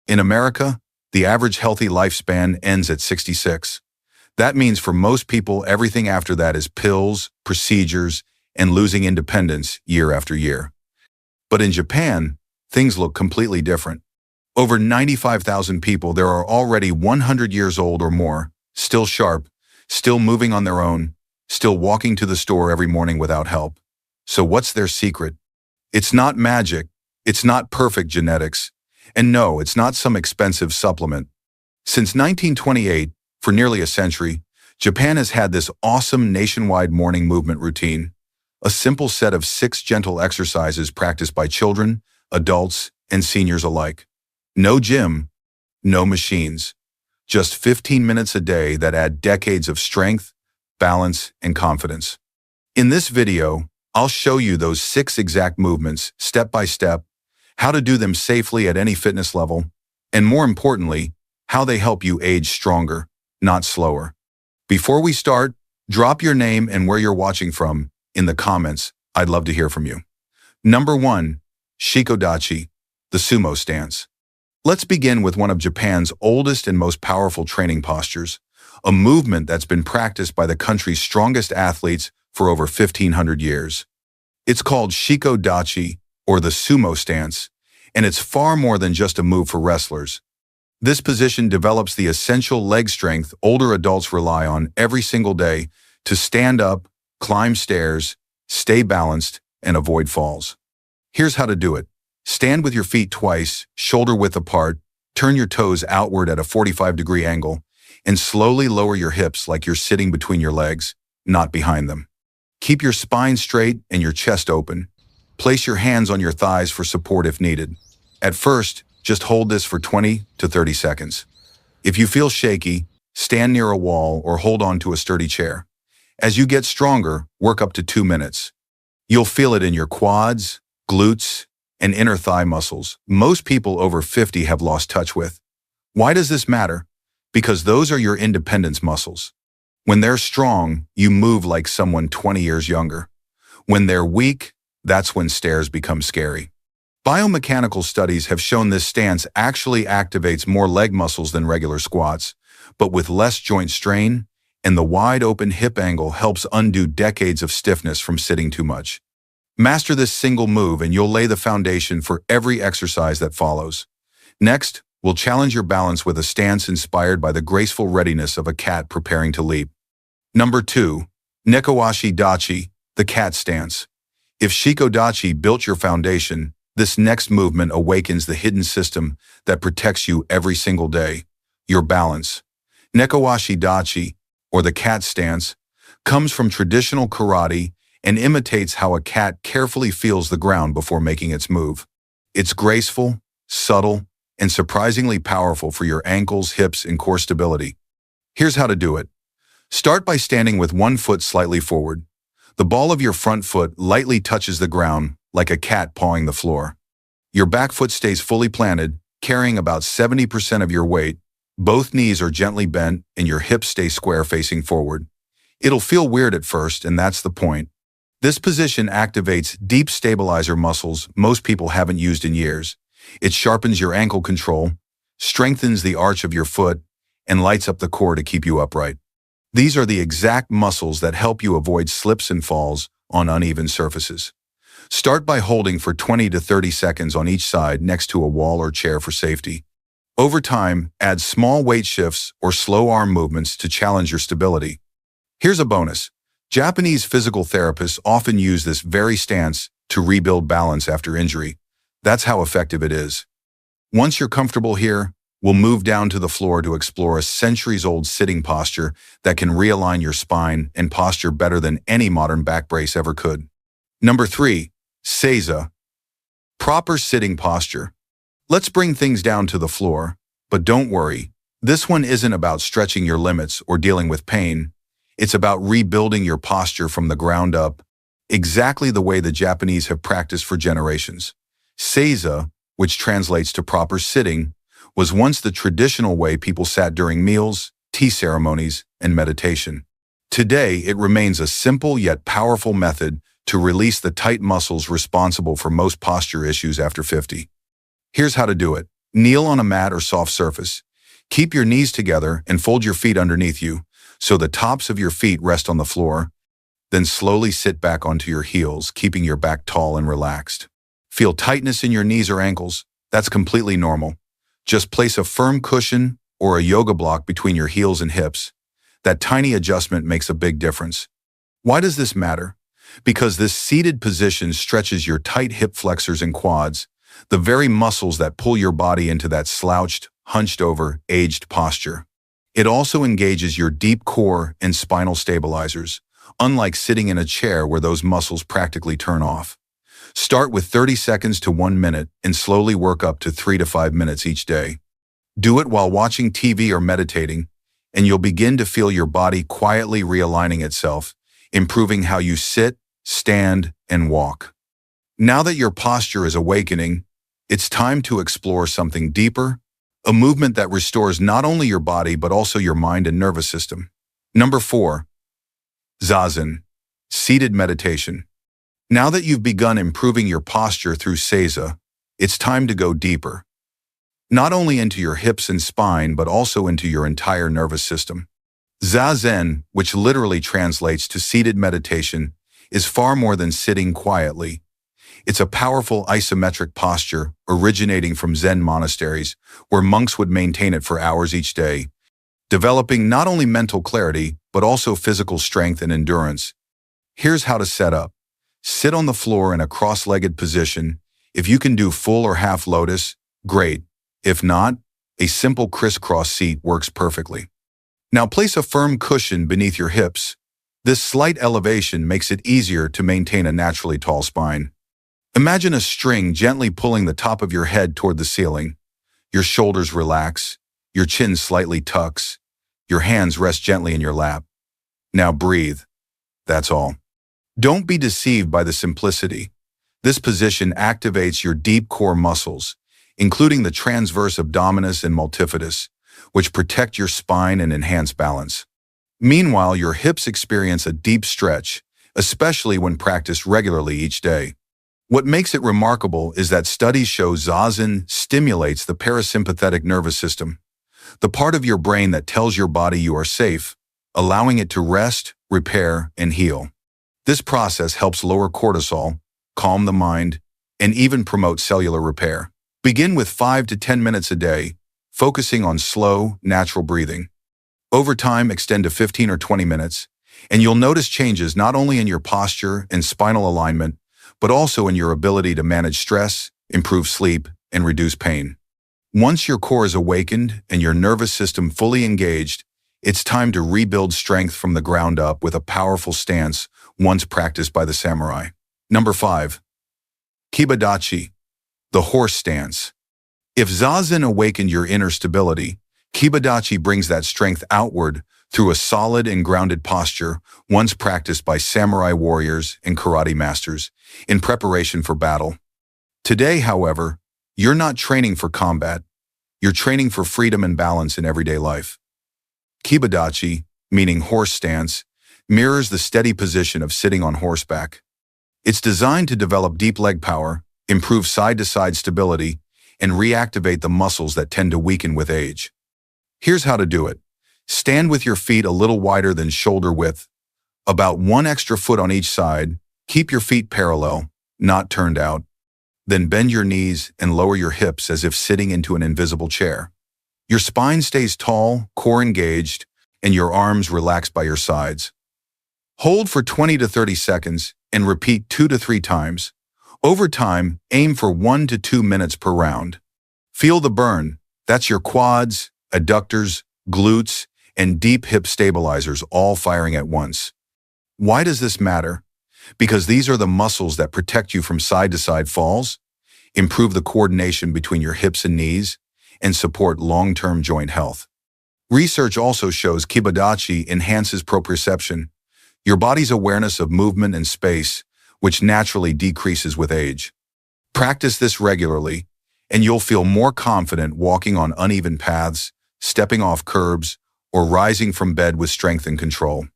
In America, the average healthy lifespan ends at 66. That means for most people, everything after that is pills, procedures, and losing independence year after year. But in Japan, things look completely different. Over 95,000 people there are already 100 years old or more, still sharp, still moving on their own, still walking to the store every morning without help. So what's their secret? It's not magic, it's not perfect genetics, and no, it's not some expensive supplement. Since 1928, for nearly a century, Japan has had this awesome nationwide morning movement routine, a simple set of 6 gentle exercises practiced by children, adults, and seniors alike. No gym, no machines, just 15 minutes a day that add decades of strength, balance, and confidence. In this video, I'll show you those 6 exact movements, step by step, how to do them safely at any fitness level, and more importantly, how they help you age stronger, not slower. Before we start, drop your name and where you're watching from in the comments. I'd love to hear from you. Number 1, Shikodachi, the sumo stance. Let's begin with one of Japan's oldest and most powerful training postures, a movement that's been practiced by the country's strongest athletes for over 1,500 years. It's called Shikodachi, or the sumo stance, and it's far more than just a move for wrestlers. This position develops the essential leg strength older adults rely on every single day to stand up, climb stairs, stay balanced, and avoid falls. Here's how to do it. Stand with your feet twice, shoulder width apart, turn your toes outward at a 45-degree angle, and slowly lower your hips like you're sitting between your legs, not behind them. Keep your spine straight and your chest open. Place your hands on your thighs for support if needed. At first, just hold this for 20 to 30 seconds. If you feel shaky, stand near a wall or hold on to a sturdy chair. As you get stronger, work up to 2 minutes. You'll feel it in your quads, glutes, and inner thigh muscles most people over 50 have lost touch with. Why does this matter? Because those are your independence muscles. When they're strong, you move like someone 20 years younger. When they're weak, that's when stairs become scary. Biomechanical studies have shown this stance actually activates more leg muscles than regular squats, but with less joint strain, and the wide open hip angle helps undo decades of stiffness from sitting too much. Master this single move and you'll lay the foundation for every exercise that follows. Next, we'll challenge your balance with a stance inspired by the graceful readiness of a cat preparing to leap. Number 2, Nekowashi Dachi, the cat stance. If Shikodachi built your foundation, this next movement awakens the hidden system that protects you every single day, your balance. Nekowashi Dachi, or the cat stance, comes from traditional karate and imitates how a cat carefully feels the ground before making its move. It's graceful, subtle, and surprisingly powerful for your ankles, hips, and core stability. Here's how to do it. Start by standing with one foot slightly forward. The ball of your front foot lightly touches the ground like a cat pawing the floor. Your back foot stays fully planted, carrying about 70% of your weight. Both knees are gently bent and your hips stay square facing forward. It'll feel weird at first, and that's the point. This position activates deep stabilizer muscles most people haven't used in years. It sharpens your ankle control, strengthens the arch of your foot, and lights up the core to keep you upright. These are the exact muscles that help you avoid slips and falls on uneven surfaces. Start by holding for 20 to 30 seconds on each side next to a wall or chair for safety. Over time, add small weight shifts or slow arm movements to challenge your stability. Here's a bonus. Japanese physical therapists often use this very stance to rebuild balance after injury. That's how effective it is. Once you're comfortable here, we'll move down to the floor to explore a centuries-old sitting posture that can realign your spine and posture better than any modern back brace ever could. Number 3, Seiza, proper sitting posture. Let's bring things down to the floor, but don't worry. This one isn't about stretching your limits or dealing with pain. It's about rebuilding your posture from the ground up, exactly the way the Japanese have practiced for generations. Seiza, which translates to proper sitting, was once the traditional way people sat during meals, tea ceremonies, and meditation. Today, it remains a simple yet powerful method to release the tight muscles responsible for most posture issues after 50. Here's how to do it. Kneel on a mat or soft surface. Keep your knees together and fold your feet underneath you so the tops of your feet rest on the floor. Then slowly sit back onto your heels, keeping your back tall and relaxed. Feel tightness in your knees or ankles? That's completely normal. Just place a firm cushion or a yoga block between your heels and hips. That tiny adjustment makes a big difference. Why does this matter? Because this seated position stretches your tight hip flexors and quads, the very muscles that pull your body into that slouched, hunched-over, aged posture. It also engages your deep core and spinal stabilizers, unlike sitting in a chair where those muscles practically turn off. Start with 30 seconds to 1 minute and slowly work up to 3 to 5 minutes each day. Do it while watching TV or meditating, and you'll begin to feel your body quietly realigning itself, improving how you sit, stand, and walk. Now that your posture is awakening, it's time to explore something deeper, a movement that restores not only your body but also your mind and nervous system. Number 4. Zazen, seated meditation. Now that you've begun improving your posture through Seiza, it's time to go deeper. Not only into your hips and spine, but also into your entire nervous system. Zazen, which literally translates to seated meditation, is far more than sitting quietly. It's a powerful isometric posture originating from Zen monasteries, where monks would maintain it for hours each day, developing not only mental clarity, but also physical strength and endurance. Here's how to set up. Sit on the floor in a cross-legged position. If you can do full or half lotus, great. If not, a simple crisscross seat works perfectly. Now place a firm cushion beneath your hips. This slight elevation makes it easier to maintain a naturally tall spine. Imagine a string gently pulling the top of your head toward the ceiling. Your shoulders relax, your chin slightly tucks, your hands rest gently in your lap. Now breathe. That's all. Don't be deceived by the simplicity. This position activates your deep core muscles, including the transverse abdominis and multifidus, which protect your spine and enhance balance. Meanwhile, your hips experience a deep stretch, especially when practiced regularly each day. What makes it remarkable is that studies show Zazen stimulates the parasympathetic nervous system, the part of your brain that tells your body you are safe, allowing it to rest, repair, and heal. This process helps lower cortisol, calm the mind, and even promote cellular repair. Begin with 5 to 10 minutes a day, focusing on slow, natural breathing. Over time, extend to 15 or 20 minutes, and you'll notice changes not only in your posture and spinal alignment, but also in your ability to manage stress, improve sleep, and reduce pain. Once your core is awakened and your nervous system fully engaged, it's time to rebuild strength from the ground up with a powerful stance once practiced by the samurai. Number 5. Kibadachi, the horse stance. If Zazen awakened your inner stability, Kibadachi brings that strength outward through a solid and grounded posture once practiced by samurai warriors and karate masters in preparation for battle. Today, however, you're not training for combat. You're training for freedom and balance in everyday life. Kibadachi, meaning horse stance, mirrors the steady position of sitting on horseback. It's designed to develop deep leg power, improve side-to-side stability, and reactivate the muscles that tend to weaken with age. Here's how to do it. Stand with your feet a little wider than shoulder width, about 1 extra foot on each side. Keep your feet parallel, not turned out. Then bend your knees and lower your hips as if sitting into an invisible chair. Your spine stays tall, core engaged, and your arms relaxed by your sides. Hold for 20 to 30 seconds and repeat 2 to 3 times. Over time, aim for 1 to 2 minutes per round. Feel the burn. That's your quads, adductors, glutes, and deep hip stabilizers all firing at once. Why does this matter? Because these are the muscles that protect you from side-to-side falls, improve the coordination between your hips and knees, and support long-term joint health. Research also shows Kibadachi enhances proprioception, your body's awareness of movement and space, which naturally decreases with age. Practice this regularly, and you'll feel more confident walking on uneven paths, stepping off curbs, or rising from bed with strength and control.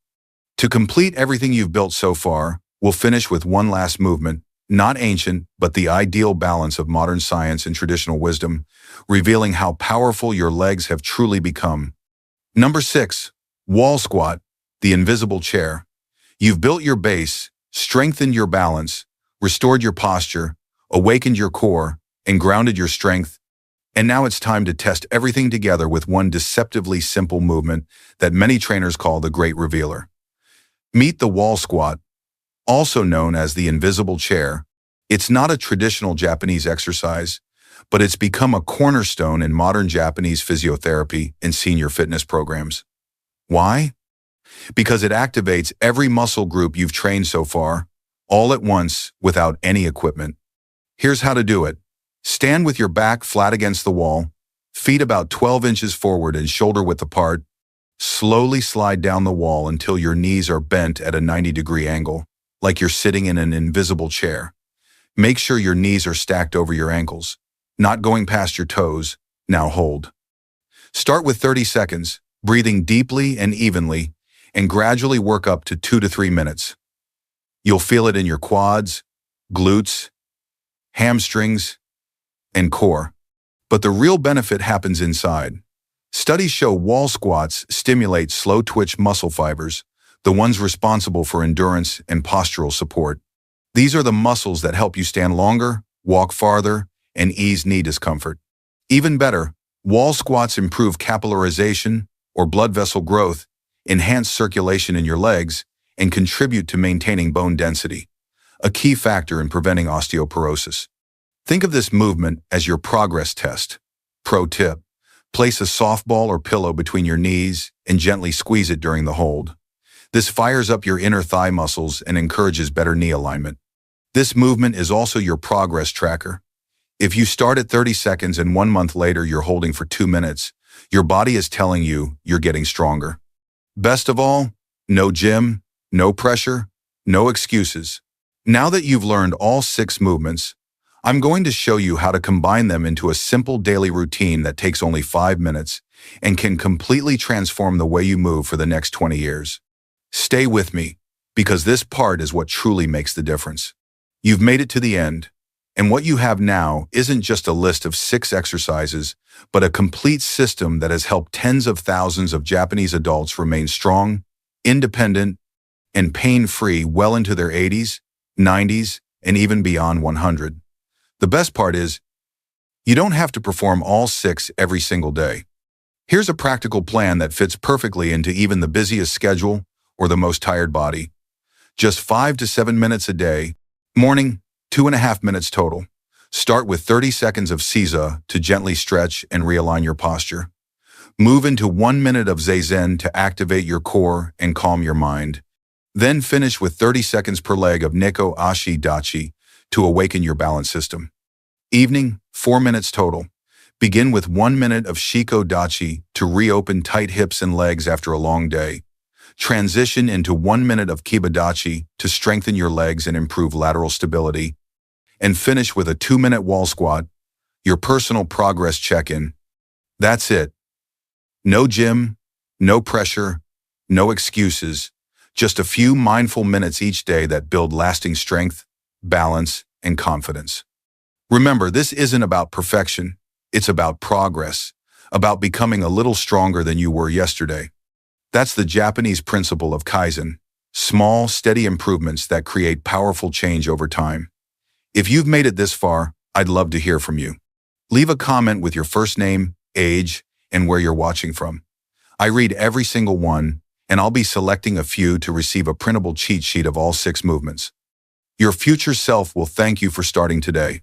To complete everything you've built so far, we'll finish with one last movement, not ancient, but the ideal balance of modern science and traditional wisdom, revealing how powerful your legs have truly become. Number 6. Wall squat, the invisible chair. You've built your base, strengthened your balance, restored your posture, awakened your core, and grounded your strength. And now it's time to test everything together with one deceptively simple movement that many trainers call the Great Revealer. Meet the wall squat, also known as the invisible chair. It's not a traditional Japanese exercise, but it's become a cornerstone in modern Japanese physiotherapy and senior fitness programs. Why? Because it activates every muscle group you've trained so far, all at once without any equipment. Here's how to do it. Stand with your back flat against the wall, feet about 12 inches forward and shoulder width apart. Slowly slide down the wall until your knees are bent at a 90-degree angle, like you're sitting in an invisible chair. Make sure your knees are stacked over your ankles, not going past your toes. Now hold. Start with 30 seconds, breathing deeply and evenly, and gradually work up to 2 to 3 minutes. You'll feel it in your quads, glutes, hamstrings, and core. But the real benefit happens inside. Studies show wall squats stimulate slow-twitch muscle fibers, the ones responsible for endurance and postural support. These are the muscles that help you stand longer, walk farther, and ease knee discomfort. Even better, wall squats improve capillarization, or blood vessel growth, enhance circulation in your legs, and contribute to maintaining bone density, a key factor in preventing osteoporosis. Think of this movement as your progress test. Pro tip: place a softball or pillow between your knees and gently squeeze it during the hold. This fires up your inner thigh muscles and encourages better knee alignment. This movement is also your progress tracker. If you start at 30 seconds and 1 month later you're holding for 2 minutes, your body is telling you you're getting stronger. Best of all, no gym, no pressure, no excuses. Now that you've learned all 6 movements, I'm going to show you how to combine them into a simple daily routine that takes only 5 minutes and can completely transform the way you move for the next 20 years. Stay with me, because this part is what truly makes the difference. You've made it to the end, and what you have now isn't just a list of 6 exercises, but a complete system that has helped tens of thousands of Japanese adults remain strong, independent, and pain-free well into their 80s, 90s, and even beyond 100. The best part is, you don't have to perform all 6 every single day. Here's a practical plan that fits perfectly into even the busiest schedule or the most tired body. Just 5 to 7 minutes a day. Morning, 2.5 minutes total. Start with 30 seconds of Seiza to gently stretch and realign your posture. Move into 1 minute of Zazen to activate your core and calm your mind. Then finish with 30 seconds per leg of Neko Ashi Dachi to awaken your balance system. Evening, 4 minutes total. Begin with 1 minute of Shiko Dachi to reopen tight hips and legs after a long day. Transition into 1 minute of Kiba Dachi to strengthen your legs and improve lateral stability. And finish with a 2-minute wall squat, your personal progress check-in. That's it. No gym, no pressure, no excuses. Just a few mindful minutes each day that build lasting strength, balance, and confidence. Remember, this isn't about perfection. It's about progress, about becoming a little stronger than you were yesterday. That's the Japanese principle of Kaizen, small, steady improvements that create powerful change over time. If you've made it this far, I'd love to hear from you. Leave a comment with your first name, age, and where you're watching from. I read every single one, and I'll be selecting a few to receive a printable cheat sheet of all 6 movements. Your future self will thank you for starting today.